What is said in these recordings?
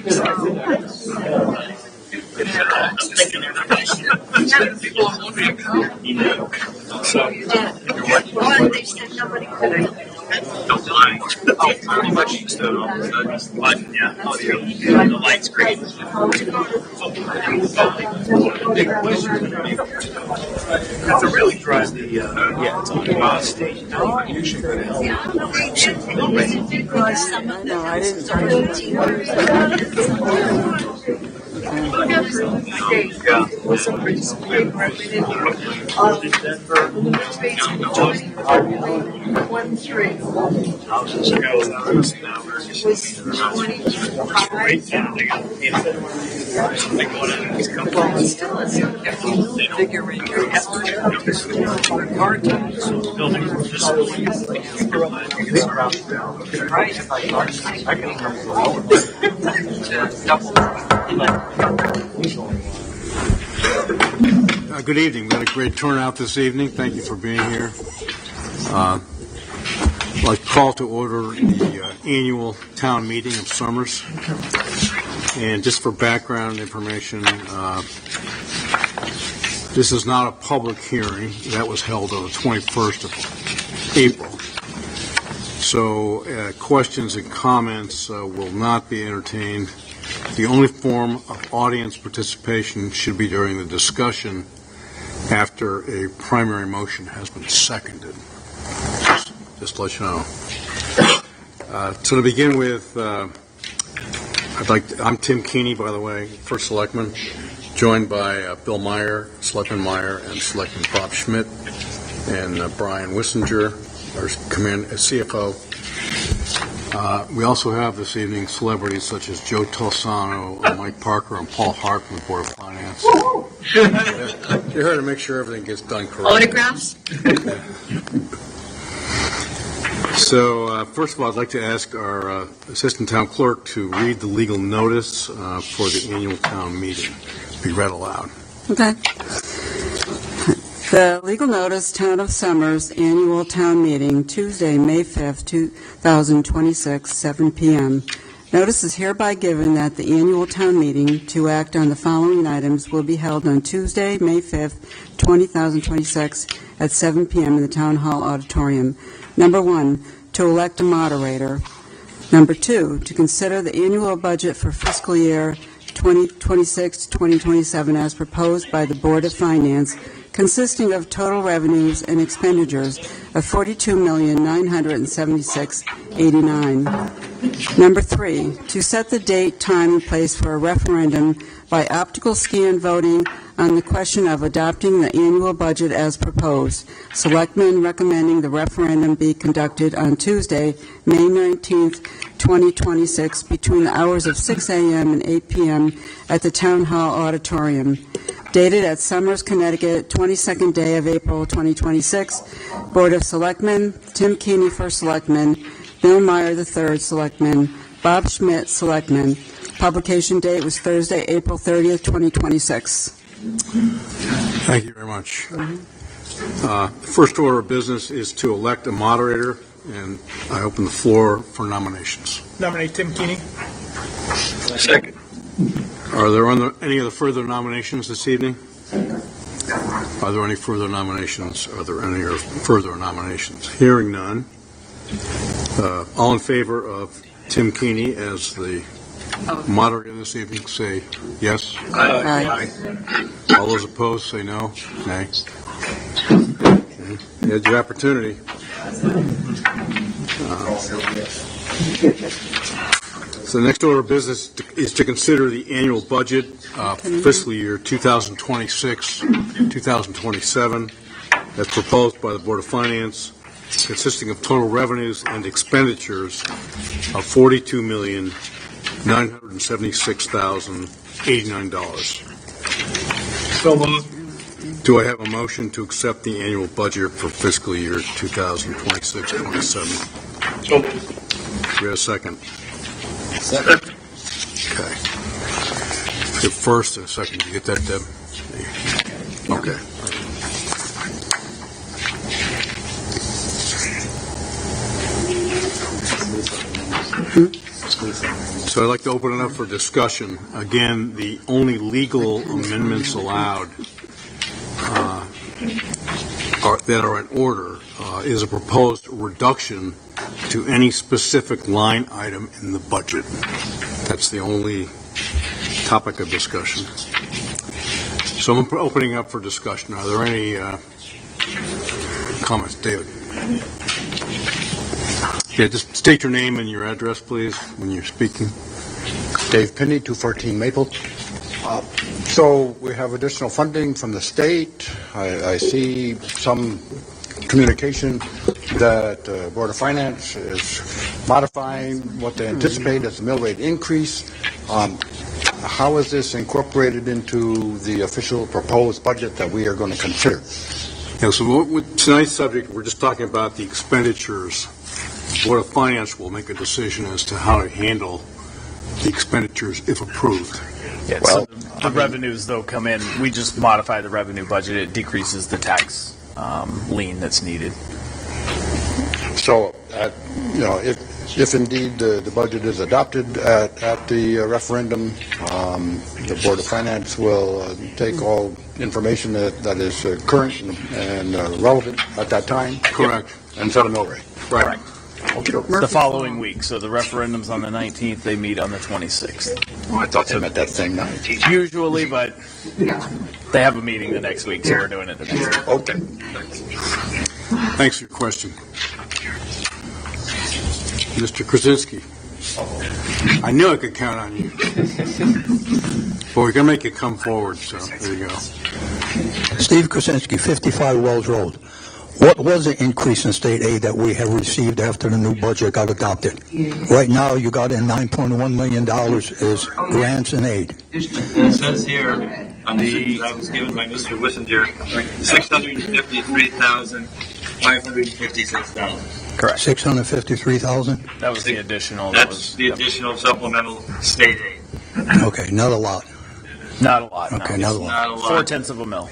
They said nobody could. Don't mind. Pretty much. So, but yeah, the light's great. It's a really dry. Yeah, it's on the wild state. You should go to hell. No, I didn't. Good evening. We had a great turnout this evening. Thank you for being here. I'd like to call to order the annual town meeting of Summers. And just for background information, this is not a public hearing. That was held on the 21st of April. So questions and comments will not be entertained. The only form of audience participation should be during the discussion after a primary motion has been seconded. Just to let you know. So to begin with, I'm Tim Keeney, by the way, First Selectman, joined by Bill Meyer, Selectman Meyer, and Selectman Bob Schmidt, and Brian Wissinger, our CFO. We also have this evening celebrities such as Joe Tolsano, Mike Parker, and Paul Hart from the Board of Finance. You're here to make sure everything gets done correctly. Autographs? So, first of all, I'd like to ask our Assistant Town Clerk to read the legal notice for the annual town meeting. Be read aloud. Okay. The legal notice, Town of Summers Annual Town Meeting, Tuesday, May 5th, 2026, 7 p.m. Notice is hereby given that the annual town meeting to act on the following items will be held on Tuesday, May 5th, 2026, at 7 p.m. in the Town Hall Auditorium. Number 1, to elect a moderator. Number 2, to consider the annual budget for fiscal year 2026 to 2027 as proposed by the Board of Finance, consisting of total revenues and expenditures of $42,976,89. Number 3, to set the date, time, and place for a referendum by optical scan voting on the question of adopting the annual budget as proposed. Selectmen recommending the referendum be conducted on Tuesday, May 19th, 2026, between the hours of 6 a.m. and 8 p.m. at the Town Hall Auditorium. Dated at Summers, Connecticut, 22nd day of April, 2026. Board of Selectmen, Tim Keeney, First Selectman, Bill Meyer, the Third Selectman, Bob Schmidt, Selectman. Publication date was Thursday, April 30th, 2026. Thank you very much. First order of business is to elect a moderator, and I open the floor for nominations. Nominate Tim Keeney. Second. Are there any other further nominations this evening? Are there any further nominations? Are there any further nominations? Hearing none. All in favor of Tim Keeney as the moderator this evening, say yes. Aye. All those opposed, say no. Nay. Okay. You had your opportunity. So the next order of business is to consider the annual budget for fiscal year 2026-2027 as proposed by the Board of Finance, consisting of total revenues and expenditures of $42,976,089. So moved. Do I have a motion to accept the annual budget for fiscal year 2026-27? So moved. Do we have a second? Second. Okay. Get first and a second. Did you get that, Deb? Okay. So So I'd like to open it up for discussion. Again, the only legal amendments allowed that are in order is a proposed reduction to any specific line item in the budget. That's the only topic of discussion. So I'm opening up for discussion. Are there any comments? David? Yeah, just state your name and your address, please, when you're speaking. Dave Penny, 214 Maple. So we have additional funding from the state. I see some communication that Board of Finance is modifying what they anticipate as the mill rate increase. How is this incorporated into the official proposed budget that we are going to consider? Yeah, so with tonight's subject, we're just talking about the expenditures. The Board of Finance will make a decision as to how to handle the expenditures if approved. Yeah, Well, so the revenues, though, come in. We just modify the revenue budget. It decreases the tax lien that's needed. So, if indeed the budget is adopted at the referendum, the Board of Finance will take all information that is current and relevant at that time. Correct. And set a mill rate. Correct. The following week. So the referendum's on the 19th. They meet on the 26th. I thought they meant that same night. Usually, but they have a meeting the next week, so we're doing it the next week. Okay. Thanks for your question. Mr. Krasinski, I knew I could count on you. But we're going to make you come forward, so there you go. Steve Krasinski, 55 Wells Road. What was the increase in state aid that we have received after the new budget got adopted? Right now, you got in $9.1 million is grants and aid. It says here, on the, I was given by Mr. Wissinger, $653,556. Correct. 653,000? That was the additional. That's the additional supplemental state aid. Okay, not a lot. Not a lot. Okay, no. not a lot. Not a lot. 0.4 of a mil.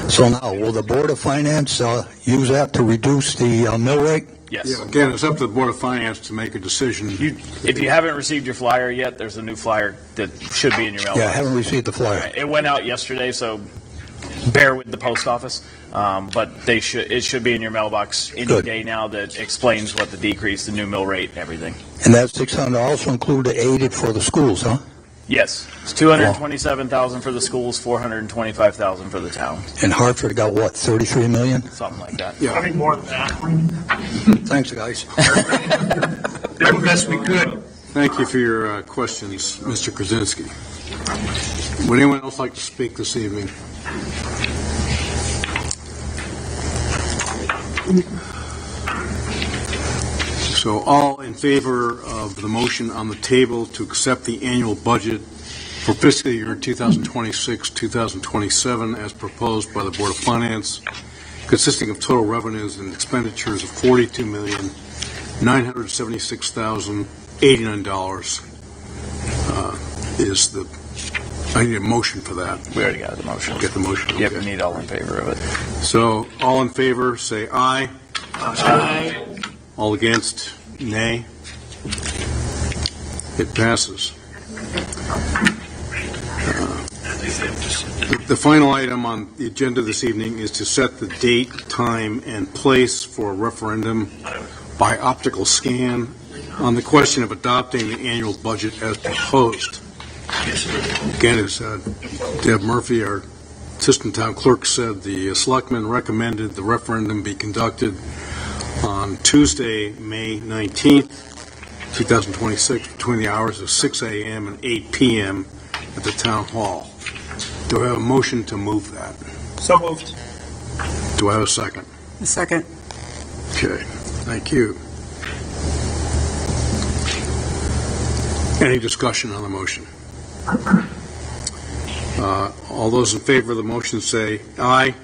So now, will the Board of Finance use that to reduce the mill rate? Yes. Yeah, again, it's up to the Board of Finance to make a decision. If you haven't received your flyer yet, there's a new flyer that should be in your mailbox. Yeah, I haven't received the flyer. It went out yesterday, so bear with the post office. But it should be in your mailbox any Good. day now that explains what the decrease, the new mill rate, and everything. And that 600 also include the aided for the schools, huh? Yes, it's $227,000 for the schools, $425,000 for the town, And Hartford got what, 33 million? something like that. Yeah. Probably more than that. Thanks, guys. Did the best we could. Thank you for your questions, Mr. Krasinski. Would anyone else like to speak this evening? So all in favor of the motion on the table to accept the annual budget for fiscal year 2026-2027 as proposed by the Board of Finance, consisting of total revenues and expenditures of $42,976,089, is the, I need a motion for that. We already got the motion. Get the motion. Yep, we Okay. need all in favor of it. So all in favor, say aye. Aye. All against, nay. It passes. The final item on the agenda this evening is to set the date, time, and place for a referendum by optical scan on the question of adopting the annual budget as proposed. Again, as Deb Murphy, our Assistant Town Clerk, said, the selectmen recommended the referendum be conducted on Tuesday, May 19th, 2026, between the hours of 6 a.m. and 8 p.m. at the Town Hall. Do I have a motion to move that? So moved. Do I have a second? A second. Okay, thank you. Any discussion on the motion? All those in favor of the motion say aye.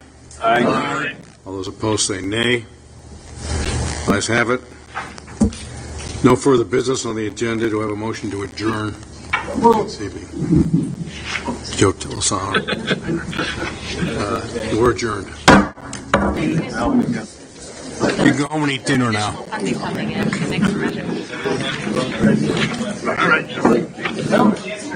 Aye. All those opposed say nay. Ayes have it. No further business on the agenda. Do I have a motion to adjourn this evening? Joe Telisano. We're adjourned. You can go home and eat dinner now. I'll be coming in next month. All right.